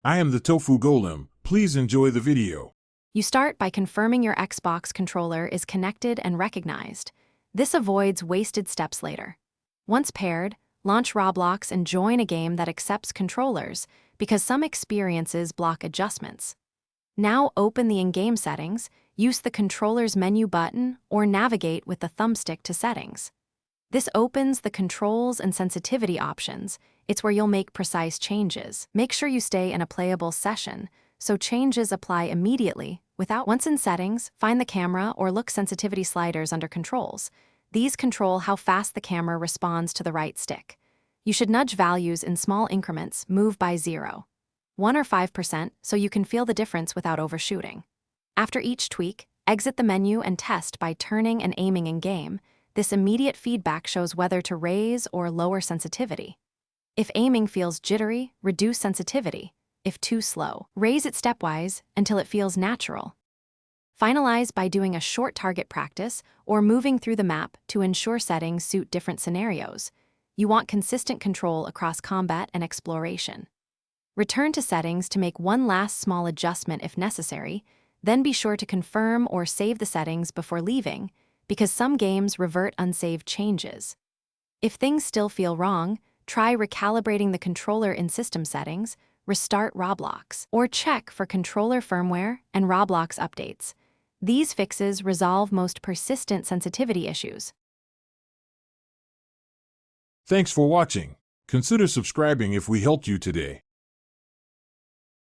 I am the Tofu Golem. Please enjoy the video. You start by confirming your Xbox controller is connected and recognized. This avoids wasted steps later. Once paired, launch Roblox and join a game that accepts controllers because some experiences block adjustments. Now open the in-game settings, use the controller's menu button, or navigate with the thumbstick to settings. This opens the controls and sensitivity options. It's where you'll make precise changes. Make sure you stay in a playable session, so changes apply immediately. Once in settings, find the camera or look sensitivity sliders under controls. These control how fast the camera responds to the right stick. You should nudge values in small increments, move by 0, 1 or 5%, so you can feel the difference without overshooting. After each tweak, exit the menu and test by turning and aiming in-game. This immediate feedback shows whether to raise or lower sensitivity. If aiming feels jittery, reduce sensitivity. If too slow, raise it stepwise until it feels natural. Finalize by doing a short target practice or moving through the map to ensure settings suit different scenarios. You want consistent control across combat and exploration. Return to settings to make one last small adjustment if necessary, then be sure to confirm or save the settings before leaving, because some games revert unsaved changes. If things still feel wrong, try recalibrating the controller in system settings, restart Roblox, or check for controller firmware and Roblox updates. These fixes resolve most persistent sensitivity issues. Thanks for watching. Consider subscribing if we helped you today.